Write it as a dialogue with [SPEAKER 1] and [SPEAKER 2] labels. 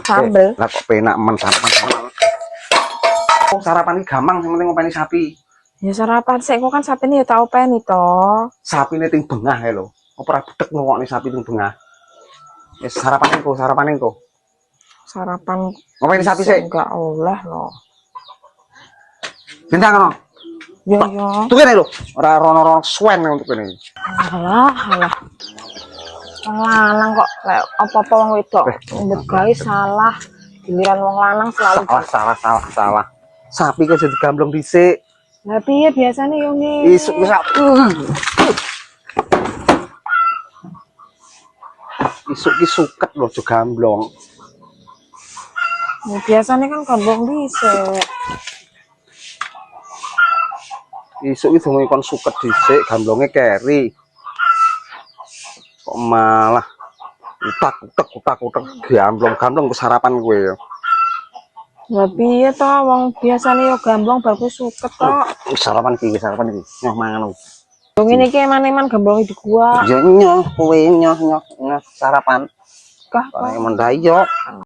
[SPEAKER 1] Sambel.
[SPEAKER 2] Lah kok penak men sarapan. Oh, sarapan ini gampang, yang penting ngopeni sapi.
[SPEAKER 1] Ya sarapan sik kok kan sapine ya tau openi to.
[SPEAKER 2] Sapine ting bengah ya lho. Ora budek ngokne sapi ting bengah. Wis sarapan engko.
[SPEAKER 1] Sarapan
[SPEAKER 2] Ngopeni sapi sik.
[SPEAKER 1] enggak oleh loh.
[SPEAKER 2] Bintang ono.
[SPEAKER 1] Ya ya.
[SPEAKER 2] Tuh kene lho, ora rono-rono suwen untuk kene.
[SPEAKER 1] Alah. Wong lanang kok lek apa-apa wong wedok ndegai salah. Giliran wong lanang selalu
[SPEAKER 2] Salah. Sapi kan jadi gamblong dhisik.
[SPEAKER 1] Lah piye biasane yo ngene.
[SPEAKER 2] Isuk wis isuk ki suket lho aja gamblong.
[SPEAKER 1] Ya, biasane kan gambong dhisik.
[SPEAKER 2] Isuk ki donge kon suket dhisik, gamblonge keri. Kok malah utak gamblong ke sarapan kowe ya.
[SPEAKER 1] Lah piye to wong biasane yo gambong bar kuwi suket tok.
[SPEAKER 2] Sarapan iki. Nyoh mangan.
[SPEAKER 1] Wong ngene iki eman-eman gambong di gua.
[SPEAKER 2] Ya nyoh kowe nyoh sarapan.
[SPEAKER 1] Kah
[SPEAKER 2] Ora men yo.